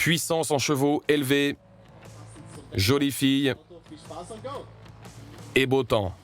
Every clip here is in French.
Puissance en chevaux élevée, jolie fille et beau temps.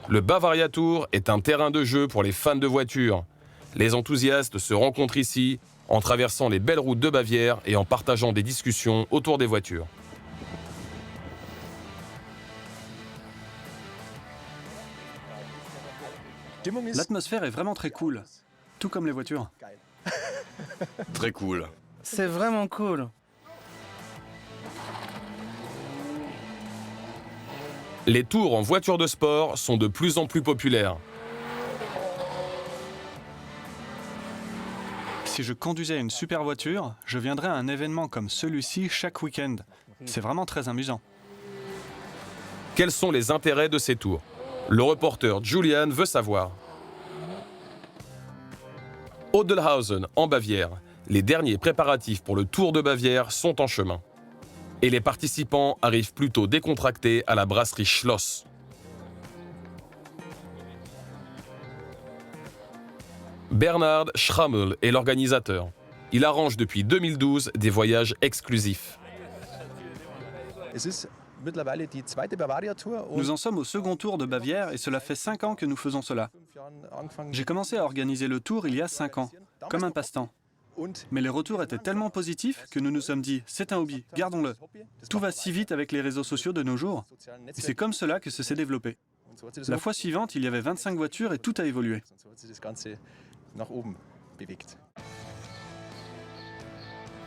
Le Bavaria Tour est un terrain de jeu pour les fans de voitures. Les enthousiastes se rencontrent ici en traversant les belles routes de Bavière et en partageant des discussions autour des voitures. L'atmosphère est vraiment très cool, tout comme les voitures. Très cool. C'est vraiment cool. Les tours en voiture de sport sont de plus en plus populaires. Si je conduisais une super voiture, je viendrais à un événement comme celui-ci chaque week-end. C'est vraiment très amusant. Quels sont les intérêts de ces tours? Le reporter Julian veut savoir. Odelhausen, en Bavière, les derniers préparatifs pour le Tour de Bavière sont en chemin. Et les participants arrivent plutôt décontractés à la brasserie Schloss. Bernhard Schrammel est l'organisateur. Il arrange depuis 2012 des voyages exclusifs. Nous en sommes au second tour de Bavière et cela fait 5 ans que nous faisons cela. J'ai commencé à organiser le tour il y a 5 ans, comme un passe-temps. Mais les retours étaient tellement positifs que nous nous sommes dit, c'est un hobby, gardons-le. Tout va si vite avec les réseaux sociaux de nos jours. Et c'est comme cela que ça s'est développé. La fois suivante, il y avait 25 voitures et tout a évolué.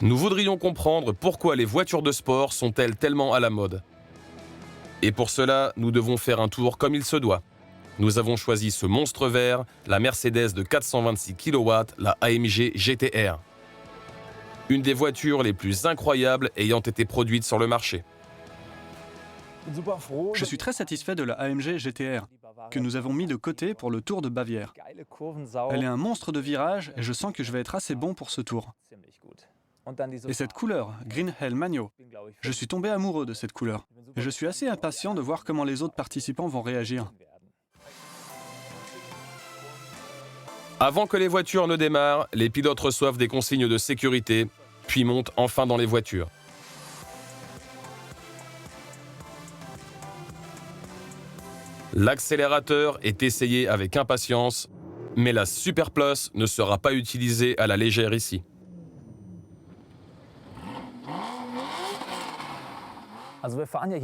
Nous voudrions comprendre pourquoi les voitures de sport sont-elles tellement à la mode. Et pour cela, nous devons faire un tour comme il se doit. Nous avons choisi ce monstre vert, la Mercedes de 426 kW, la AMG GTR. Une des voitures les plus incroyables ayant été produite sur le marché. Je suis très satisfait de la AMG GTR, que nous avons mis de côté pour le Tour de Bavière. Elle est un monstre de virage et je sens que je vais être assez bon pour ce tour. Et cette couleur, Green Hell Magno, je suis tombé amoureux de cette couleur. Et je suis assez impatient de voir comment les autres participants vont réagir. Avant que les voitures ne démarrent, les pilotes reçoivent des consignes de sécurité, puis montent enfin dans les voitures. L'accélérateur est essayé avec impatience, mais la Super Plus ne sera pas utilisée à la légère ici.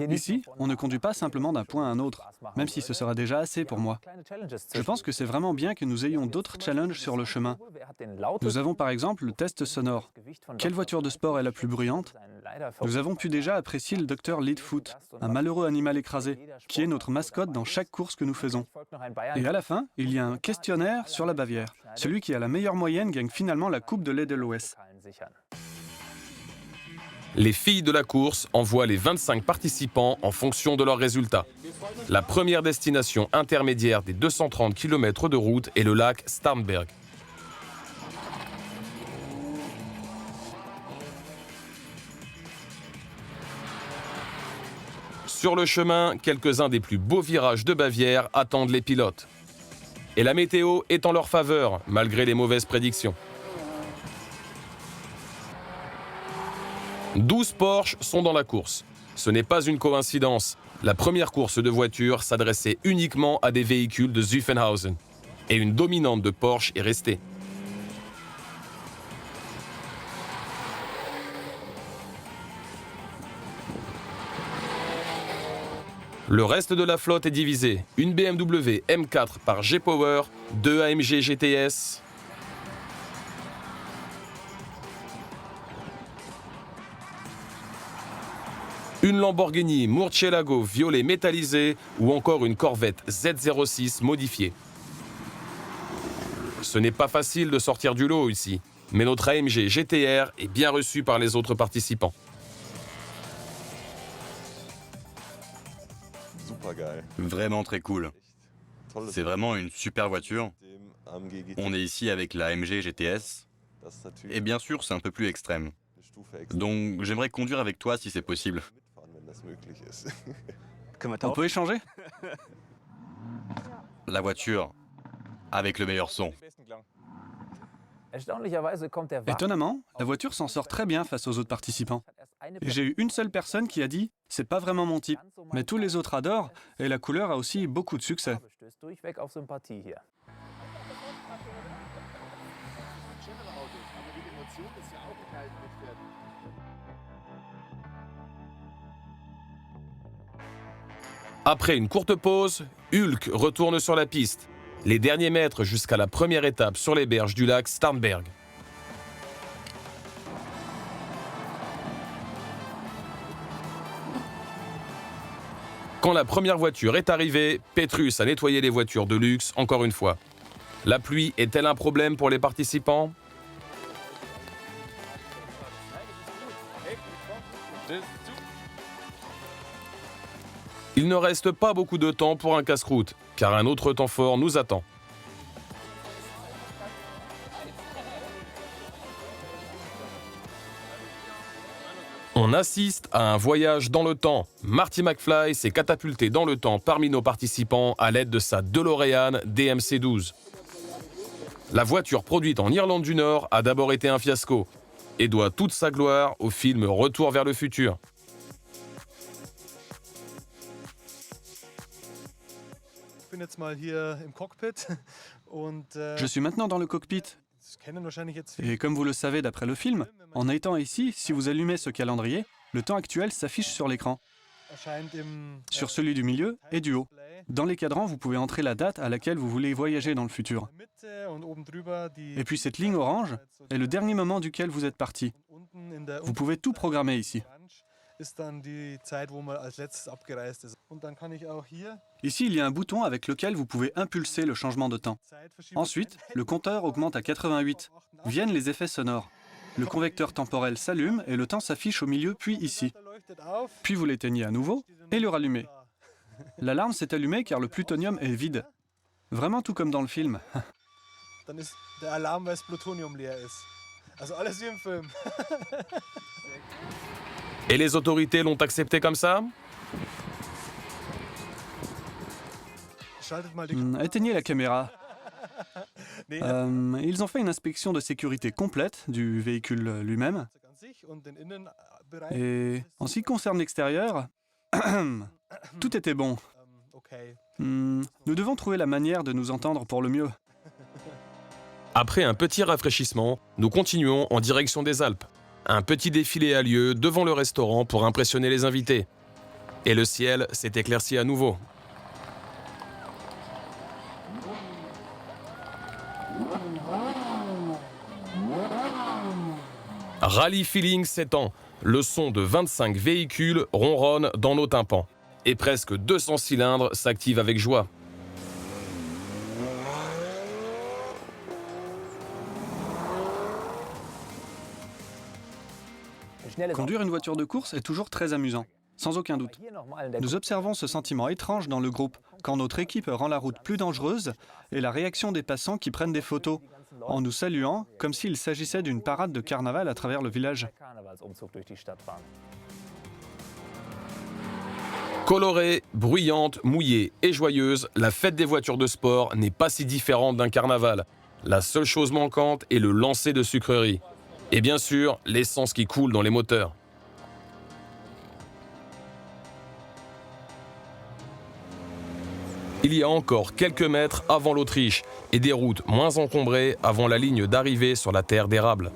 Ici, on ne conduit pas simplement d'un point à un autre, même si ce sera déjà assez pour moi. Je pense que c'est vraiment bien que nous ayons d'autres challenges sur le chemin. Nous avons par exemple le test sonore. Quelle voiture de sport est la plus bruyante? Nous avons pu déjà apprécier le Dr Leadfoot, un malheureux animal écrasé, qui est notre mascotte dans chaque course que nous faisons. Et à la fin, il y a un questionnaire sur la Bavière. Celui qui a la meilleure moyenne gagne finalement la Coupe de lait de l'Ouest. Les filles de la course envoient les 25 participants en fonction de leurs résultats. La première destination intermédiaire des 230 km de route est le lac Starnberg. Sur le chemin, quelques-uns des plus beaux virages de Bavière attendent les pilotes. Et la météo est en leur faveur, malgré les mauvaises prédictions. 12 Porsche sont dans la course. Ce n'est pas une coïncidence. La première course de voiture s'adressait uniquement à des véhicules de Zuffenhausen. Et une dominante de Porsche est restée. Le reste de la flotte est divisé. Une BMW M4 par G-Power, 2 AMG GTS, une Lamborghini Murcielago violet métallisé ou encore une Corvette Z06 modifiée. Ce n'est pas facile de sortir du lot ici, mais notre AMG GTR est bien reçu par les autres participants. Vraiment très cool. C'est vraiment une super voiture. On est ici avec la AMG GTS. Et bien sûr, c'est un peu plus extrême. Donc, j'aimerais conduire avec toi si c'est possible. On peut échanger? La voiture avec le meilleur son. Étonnamment, la voiture s'en sort très bien face aux autres participants. Et j'ai eu une seule personne qui a dit « c'est pas vraiment mon type », mais tous les autres adorent et la couleur a aussi beaucoup de succès. Après une courte pause, Hulk retourne sur la piste. Les derniers mètres jusqu'à la première étape sur les berges du lac Starnberg. Quand la première voiture est arrivée, Petrus a nettoyé les voitures de luxe encore une fois. La pluie est-elle un problème pour les participants ? Il ne reste pas beaucoup de temps pour un casse-croûte, car un autre temps fort nous attend. On assiste à un voyage dans le temps. Marty McFly s'est catapulté dans le temps parmi nos participants à l'aide de sa DeLorean DMC-12. La voiture produite en Irlande du Nord a d'abord été un fiasco et doit toute sa gloire au film Retour vers le futur. Je suis maintenant dans le cockpit. Et comme vous le savez d'après le film, en étant ici, si vous allumez ce calendrier, le temps actuel s'affiche sur l'écran, sur celui du milieu et du haut. Dans les cadrans, vous pouvez entrer la date à laquelle vous voulez voyager dans le futur. Et puis cette ligne orange est le dernier moment duquel vous êtes parti. Vous pouvez tout programmer ici. Ici, il y a un bouton avec lequel vous pouvez impulser le changement de temps. Ensuite, le compteur augmente à 88. Viennent les effets sonores. Le convecteur temporel s'allume et le temps s'affiche au milieu, puis ici. Puis vous l'éteignez à nouveau et le rallumez. L'alarme s'est allumée car le plutonium est vide. Vraiment tout comme dans le film. Et les autorités l'ont accepté comme ça ? Éteignez la caméra. Ils ont fait une inspection de sécurité complète du véhicule lui-même. Et en ce qui concerne l'extérieur, tout était bon. Nous devons trouver la manière de nous entendre pour le mieux. Après un petit rafraîchissement, nous continuons en direction des Alpes. Un petit défilé a lieu devant le restaurant pour impressionner les invités. Et le ciel s'est éclairci à nouveau. Rally Feeling s'étend. Le son de 25 véhicules ronronne dans nos tympans. Et presque 200 cylindres s'activent avec joie. Conduire une voiture de course est toujours très amusant, sans aucun doute. Nous observons ce sentiment étrange dans le groupe, quand notre équipe rend la route plus dangereuse, et la réaction des passants qui prennent des photos, en nous saluant comme s'il s'agissait d'une parade de carnaval à travers le village. Colorée, bruyante, mouillée et joyeuse, la fête des voitures de sport n'est pas si différente d'un carnaval. La seule chose manquante est le lancer de sucreries. Et bien sûr, l'essence qui coule dans les moteurs. Il y a encore quelques mètres avant l'Autriche et des routes moins encombrées avant la ligne d'arrivée sur la terre d'érable.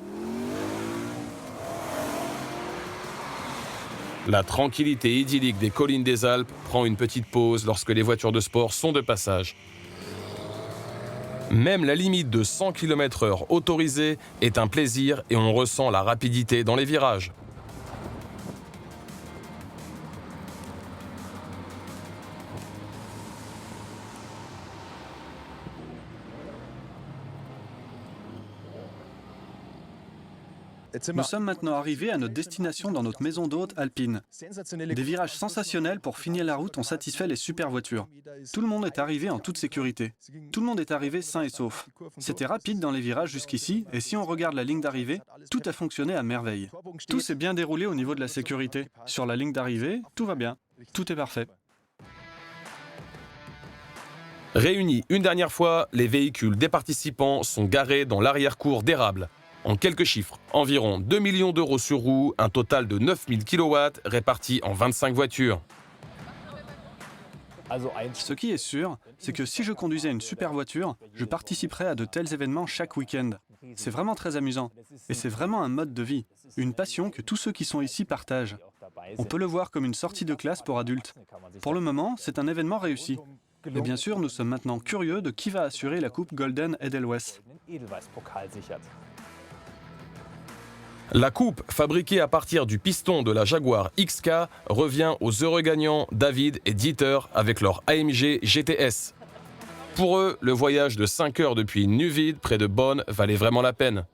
La tranquillité idyllique des collines des Alpes prend une petite pause lorsque les voitures de sport sont de passage. Même la limite de 100 km/h autorisée est un plaisir et on ressent la rapidité dans les virages. Nous sommes maintenant arrivés à notre destination dans notre maison d'hôte alpine. Des virages sensationnels pour finir la route ont satisfait les super voitures. Tout le monde est arrivé en toute sécurité. Tout le monde est arrivé sain et sauf. C'était rapide dans les virages jusqu'ici, et si on regarde la ligne d'arrivée, tout a fonctionné à merveille. Tout s'est bien déroulé au niveau de la sécurité. Sur la ligne d'arrivée, tout va bien. Tout est parfait. Réunis une dernière fois, les véhicules des participants sont garés dans l'arrière-cour d'Érable. En quelques chiffres, environ 2 millions d'euros sur roue, un total de 9000 kW répartis en 25 voitures. Ce qui est sûr, c'est que si je conduisais une super voiture, je participerais à de tels événements chaque week-end. C'est vraiment très amusant. Et c'est vraiment un mode de vie, une passion que tous ceux qui sont ici partagent. On peut le voir comme une sortie de classe pour adultes. Pour le moment, c'est un événement réussi. Et bien sûr, nous sommes maintenant curieux de qui va assurer la coupe Golden Edelweiss. La coupe, fabriquée à partir du piston de la Jaguar XK, revient aux heureux gagnants David et Dieter avec leur AMG GTS. Pour eux, le voyage de 5 heures depuis Neuwied, près de Bonn, valait vraiment la peine.